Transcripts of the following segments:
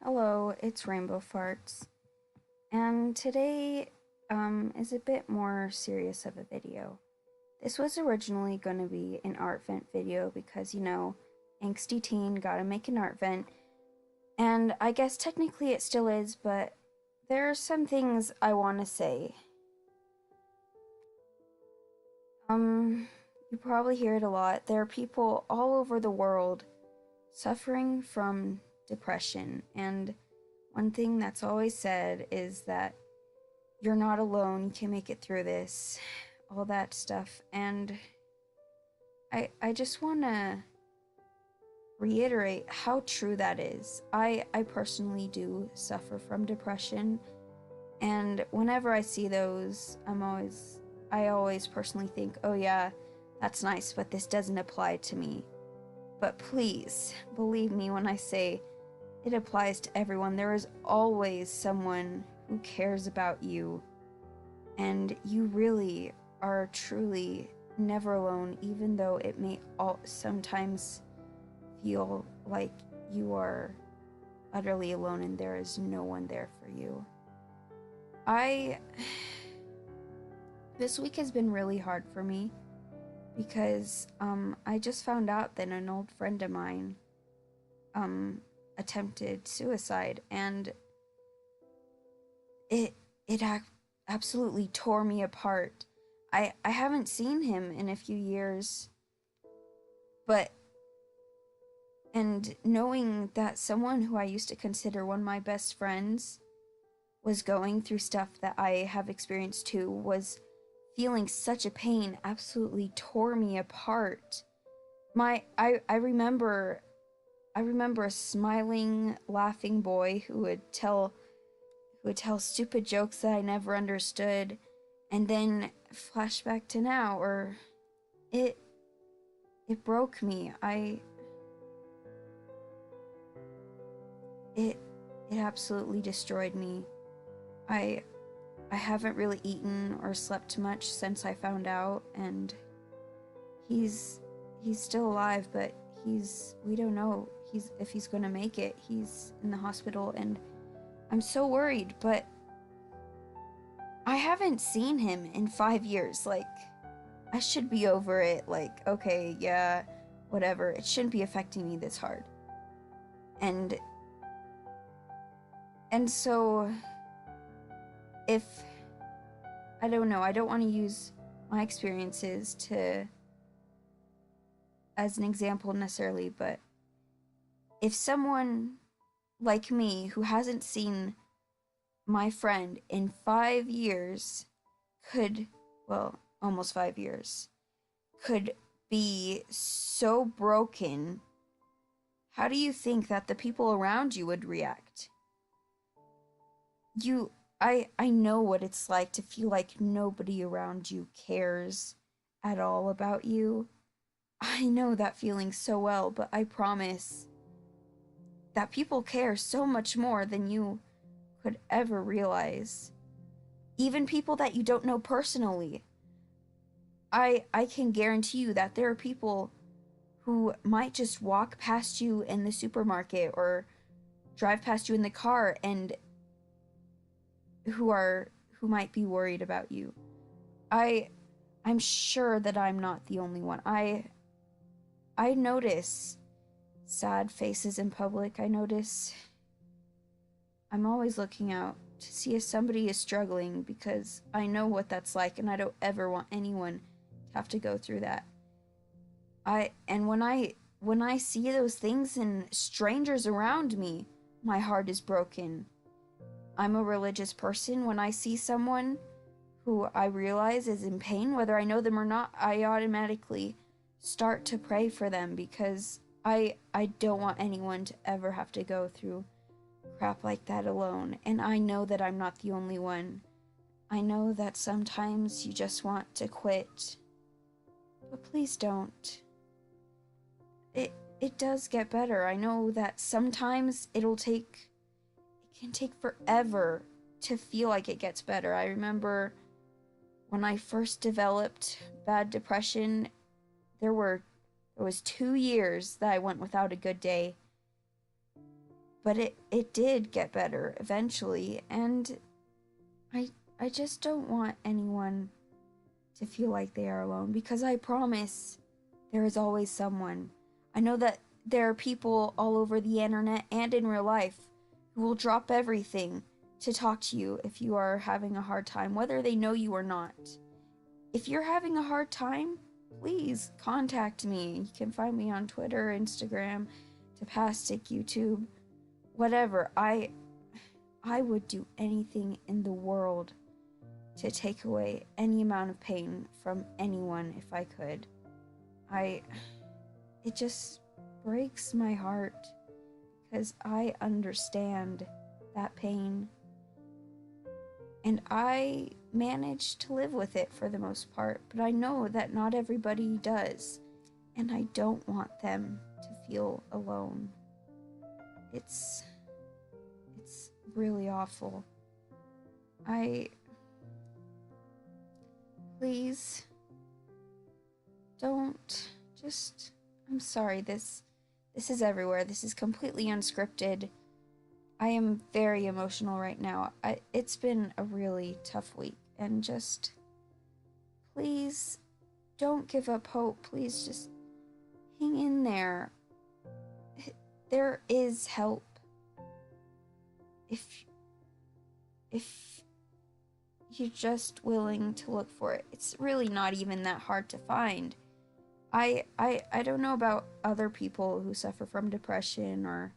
Hello, it's Rainbow Farts, and today is a bit more serious of a video. This was originally going to be an art vent video because, angsty teen gotta make an art vent, and I guess technically it still is, but there are some things I want to say. You probably hear it a lot. There are people all over the world suffering from depression, and one thing that's always said is that you're not alone, you can make it through this, all that stuff. And I just want to reiterate how true that is. I personally do suffer from depression, and whenever I see those, I always personally think, "Oh yeah, that's nice, but this doesn't apply to me." But please, believe me when I say it applies to everyone. There is always someone who cares about you, and you really are truly never alone, even though it may sometimes feel like you are utterly alone and there is no one there for you. I This week has been really hard for me because I just found out that an old friend of mine attempted suicide, and it it absolutely tore me apart. I haven't seen him in a few years, but and knowing that someone who I used to consider one of my best friends was going through stuff that I have experienced too, was feeling such a pain, absolutely tore me apart. I remember a smiling, laughing boy who would tell stupid jokes that I never understood, and then flashback to now, or it it broke me. It it absolutely destroyed me. I I haven't really eaten or slept much since I found out, and he's he's still alive, but we don't know if he's going to make it. He's in the hospital, and I'm so worried, but I haven't seen him in 5 years. Like, I should be over it. Like, okay, yeah, whatever. It shouldn't be affecting me this hard. And so if I don't know, I don't want to use my experiences to as an example necessarily, but if someone like me who hasn't seen my friend in 5 years could, well, almost 5 years, could be so broken, how do you think that the people around you would react? I know what it's like to feel like nobody around you cares at all about you. I know that feeling so well, but I promise that people care so much more than you could ever realize. Even people that you don't know personally. I can guarantee you that there are people who might just walk past you in the supermarket or drive past you in the car, and who might be worried about you. I I'm sure that I'm not the only one. I notice sad faces in public. I'm always looking out to see if somebody is struggling, because I know what that's like and I don't ever want anyone to have to go through that. And when I see those things in strangers around me, my heart is broken. I'm a religious person. When I see someone who I realize is in pain, whether I know them or not, I automatically start to pray for them, because I don't want anyone to ever have to go through crap like that alone. And I know that I'm not the only one. I know that sometimes you just want to quit, but please don't. It does get better. I know that sometimes it can take forever to feel like it gets better. I remember when I first developed bad depression, there was 2 years that I went without a good day. but it did get better eventually, and I just don't want anyone to feel like they are alone, because I promise there is always someone. I know that there are people all over the internet and in real life who will drop everything to talk to you if you are having a hard time, whether they know you or not. If you're having a hard time, please contact me. You can find me on Twitter, Instagram, Tapastic, YouTube, whatever. I would do anything in the world to take away any amount of pain from anyone if I could. It just breaks my heart because I understand that pain, and I manage to live with it for the most part, but I know that not everybody does, and I don't want them to feel alone. It's really awful. Please don't just, I'm sorry, this is everywhere. This is completely unscripted. I am very emotional right now. It's been a really tough week, and just please don't give up hope. Please just hang in there. There is help. If you're just willing to look for it. It's really not even that hard to find. I don't know about other people who suffer from depression or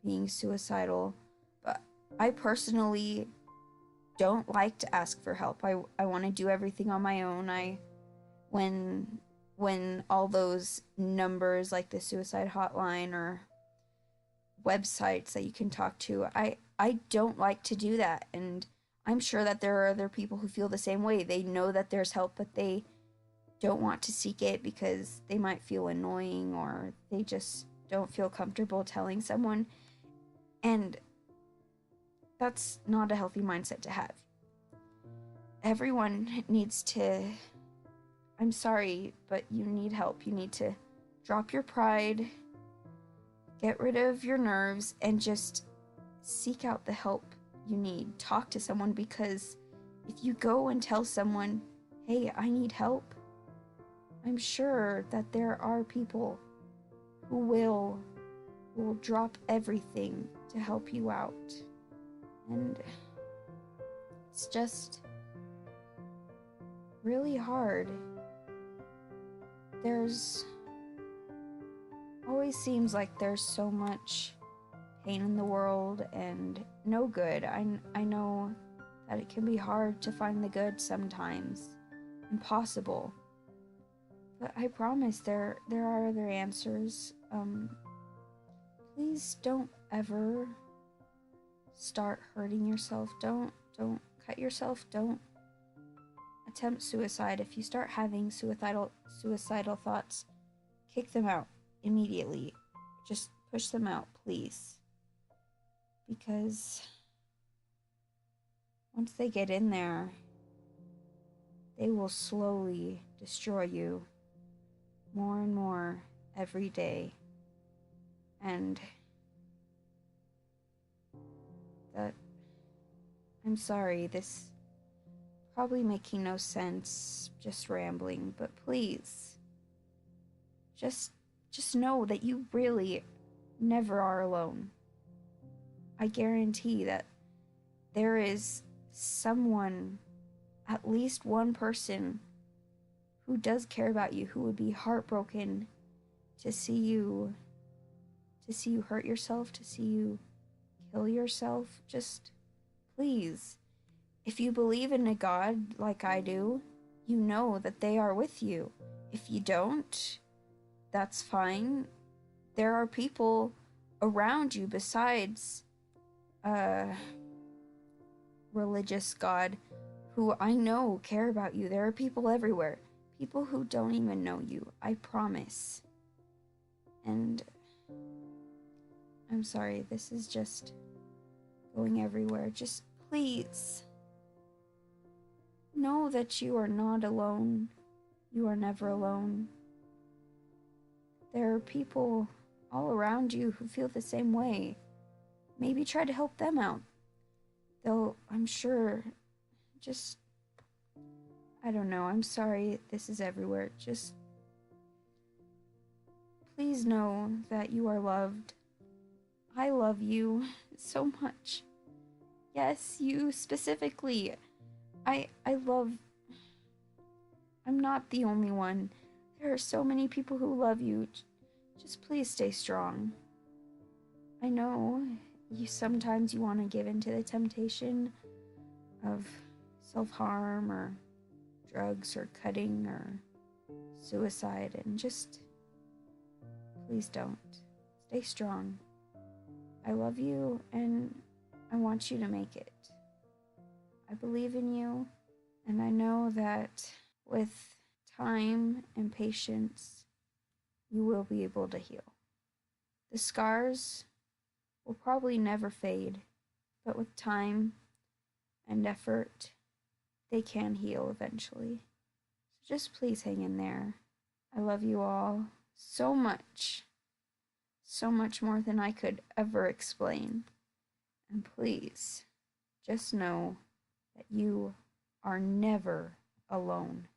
being suicidal, but I personally don't like to ask for help. I want to do everything on my own. When all those numbers like the suicide hotline or websites that you can talk to, I don't like to do that, and I'm sure that there are other people who feel the same way. They know that there's help, but they don't want to seek it because they might feel annoying, or they just don't feel comfortable telling someone. And that's not a healthy mindset to have. Everyone needs to, I'm sorry, but you need help. You need to drop your pride, get rid of your nerves, and just seek out the help you need. Talk to someone, because if you go and tell someone, hey, I need help, I'm sure that there are people who will drop everything to help you out. And it's just really hard. There's always seems like there's so much pain in the world and no good. I know that it can be hard to find the good sometimes, impossible. But I promise there are other answers. Please don't ever start hurting yourself. Don't cut yourself. Don't attempt suicide. If you start having suicidal thoughts, kick them out immediately. Just push them out, please. Because once they get in there, they will slowly destroy you more and more every day. And that, I'm sorry, this probably making no sense, just rambling, but please, just know that you really never are alone. I guarantee that there is someone, at least one person, who does care about you, who would be heartbroken to see you hurt yourself, to see you kill yourself. Just please, if you believe in a God like I do, you know that they are with you. If you don't, that's fine. There are people around you besides religious God who I know care about you. There are people everywhere. People who don't even know you, I promise. And I'm sorry, this is just going everywhere. Just please know that you are not alone. You are never alone. There are people all around you who feel the same way. maybe try to help them out. Though I'm sure, just, I don't know, I'm sorry this is everywhere. Just please know that you are loved. I love you so much. Yes, you specifically. I love. I'm not the only one. There are so many people who love you. Just please stay strong. I know sometimes you want to give in to the temptation of self-harm or drugs or cutting or suicide, and just please don't. Stay strong. I love you and I want you to make it. I believe in you, and I know that with time and patience, you will be able to heal. The scars will probably never fade, but with time and effort, they can heal eventually. So just please hang in there. I love you all so much more than I could ever explain. And please, just know that you are never alone.